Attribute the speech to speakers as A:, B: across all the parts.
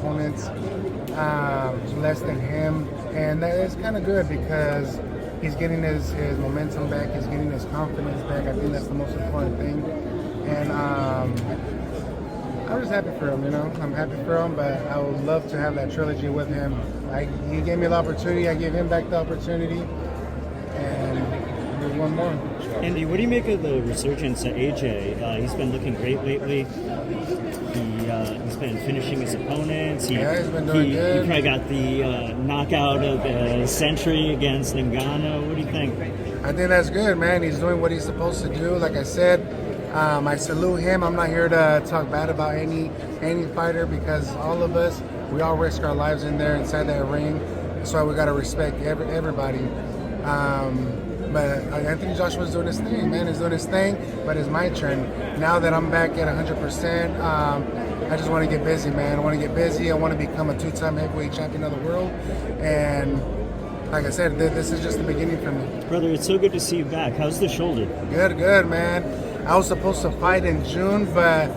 A: opponents less than him, and that is kind of good because he's getting his momentum back, he's getting his confidence back. I think that's the most important thing, and I'm just happy for him, I'm happy for him, but I would love to have that trilogy with him. He gave me the opportunity, I gave him back the opportunity, and there's one more.
B: Andy, what do you make of the resurgence of AJ? He's been looking great lately. He's been finishing his opponents.
A: He's been doing good.
B: He probably got the knockout of the century against Ngannou. What do you think?
A: I think that's good, man. He's doing what he's supposed to do. Like I said, I salute him. I'm not here to talk bad about any fighter because all of us, we all risk our lives in there inside that ring. That's why we got to respect everybody. But I think Joshua's doing his thing, man. He's doing his thing, but it's my turn. Now that I'm back at 100%, I just want to get busy, man. I want to get busy. I want to become a 2-time heavyweight champion of the world. And like I said, this is just the beginning for me.
B: Brother, it's so good to see you back. How's the shoulder?
A: Good, man. I was supposed to fight in June, but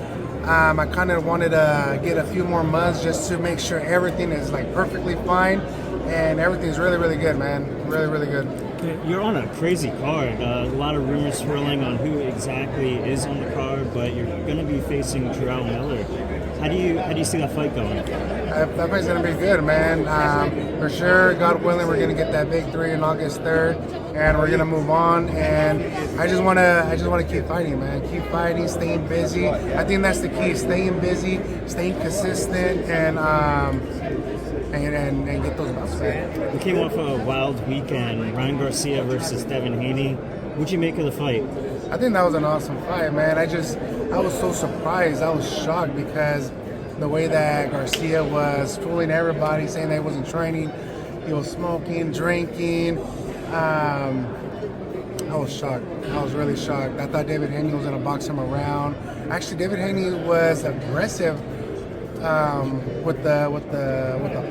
A: I kind of wanted to get a few more months just to make sure everything is perfectly fine. And everything's really, really good, man. Really, really good.
B: You're on a crazy card. A lot of rumors swirling on who exactly is on the card, but you're going to be facing Terrell Miller. How do you see that fight going?
A: That fight's going to be good, man. For sure, God willing, we're going to get that victory on August 3rd, and we're going to move on. And I just want to keep fighting, man. Keep fighting, staying busy. I think that's the key: staying busy, staying consistent, and get those bouts back.
B: We came off a wild weekend. Ryan Garcia versus Devin Haney. What'd you make of the fight?
A: I think that was an awesome fight, man. I was so surprised. I was shocked because the way that Garcia was fooling everybody, saying that he wasn't training, he was smoking, drinking. I was shocked. I was really shocked. I thought David Haney was going to box him around. Actually, David Haney was aggressive with the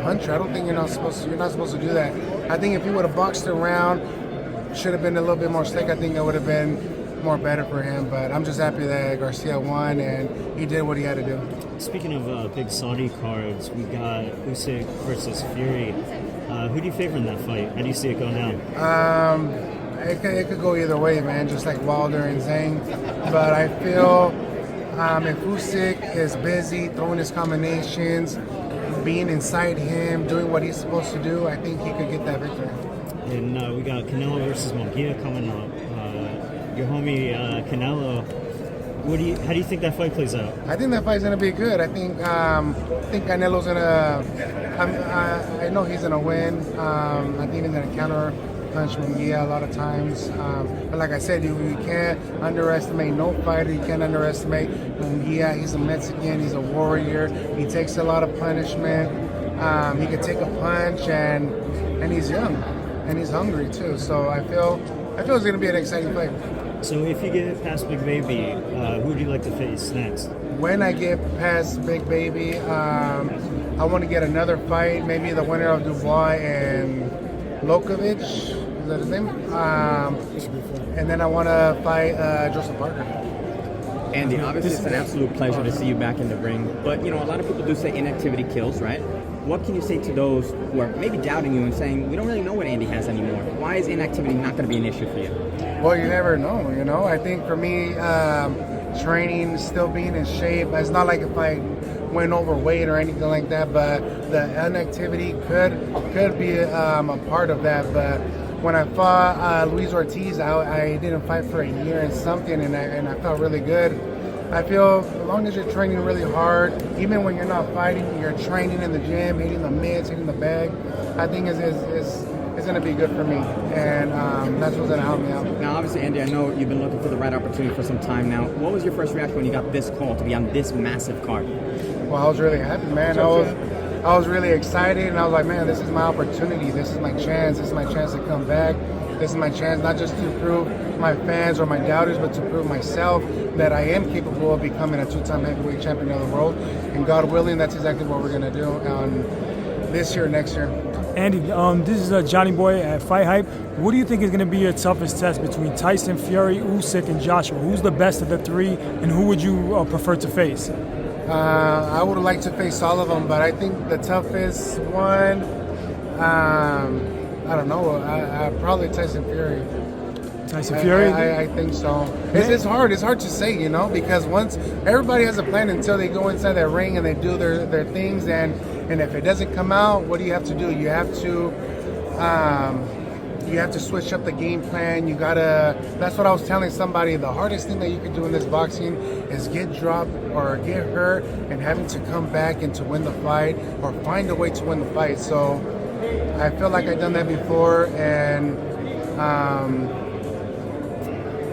A: puncher. I don't think you're not supposed to do that. I think if he would have boxed around, should have been a little bit more slick. I think it would have been more better for him. But I'm just happy that Garcia won and he did what he had to do.
B: Speaking of big Saudi cards, we got Usyk versus Fury. Who do you favor in that fight? How do you see it going down?
A: It could go either way, man. Just like Wilder and Zhang. But I feel if Usyk is busy throwing his combinations, being inside him, doing what he's supposed to do, I think he could get that victory.
B: And we got Canelo versus Munguia coming up. Your homie Canelo. How do you think that fight plays out?
A: I think that fight's gonna be good. I think Canelo's gonna. I know he's gonna win. I think he's gonna counter punch Munguia a lot of times. But like I said, you can't underestimate no fighter. You can't underestimate Munguia. He's a Mexican. He's a warrior. He takes a lot of punishment. He can take a punch, and he's young, and he's hungry too. So I feel it's going to be an exciting fight.
B: So if you get past Big Baby, who would you like to face next?
A: When I get past Big Baby, I want to get another fight. Maybe the winner of Dubois and Lokovic. Is that his name? And then I want to fight Joseph Parker.
C: Andy, obviously it's an absolute pleasure to see you back in the ring. But, a lot of people do say inactivity kills, right? What can you say to those who are maybe doubting you and saying, we don't really know what Andy has anymore? Why is inactivity not going to be an issue for you?
A: Well, you never know, I think for me, training, still being in shape, it's not like if I went overweight or anything like that, but the inactivity could be a part of that. But when I fought Luis Ortiz, I didn't fight for a year and something, and I felt really good. I feel as long as you're training really hard, even when you're not fighting, you're training in the gym, hitting the mitts, hitting the bag, I think is going to be good for me, and that's what's going to help me out.
C: Now, obviously, Andy, I know you've been looking for the right opportunity for some time now. What was your first reaction when you got this call to be on this massive card?
A: Well, I was really happy, man. I was really excited, and I was like, man, this is my opportunity. This is my chance. This is my chance to come back. This is my chance not just to prove my fans or my doubters, but to prove myself that I am capable of becoming a 2-time heavyweight champion of the world. And God willing, that's exactly what we're going to do this year, next year.
D: Andy, this is Johnny Boy at Fight Hype. What do you think is going to be your toughest test between Tyson Fury, Usyk, and Joshua? Who's the best of the three, and who would you prefer to face?
A: I would like to face all of them, but I think the toughest one, I don't know. I probably Tyson Fury.
D: Tyson Fury?
A: I think so. It's hard. It's hard to say, you know, because once everybody has a plan until they go inside that ring and they do their things, and if it doesn't come out, what do you have to do? You have to switch up the game plan. You gotta. That's what I was telling somebody. The hardest thing that you can do in this boxing is get dropped or get hurt and having to come back and to win the fight or find a way to win the fight. So I feel like I've done that before, and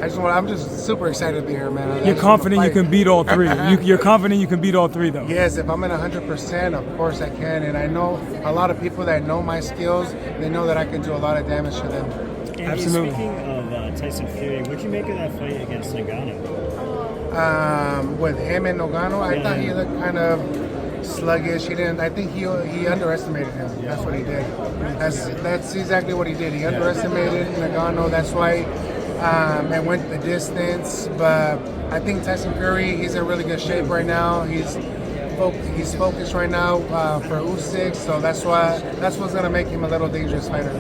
A: I'm just super excited to be here, man.
D: You're confident you can beat all three. You're confident you can beat all three, though.
A: Yes, if I'm at 100%, of course I can. And I know a lot of people that know my skills. They know that I can do a lot of damage to them.
B: Andy,
D: Absolutely.
B: speaking of Tyson Fury, what'd you make of that fight against Ngannou?
A: With him and Ngannou, I thought he looked kind of sluggish. He didn't. I think he underestimated him. That's what he did. That's exactly what he did. He underestimated Ngannou. That's why. And went the distance, but I think Tyson Fury, he's in really good shape right now. He's focused right now for Usyk, so that's what's gonna make him a little dangerous fighter.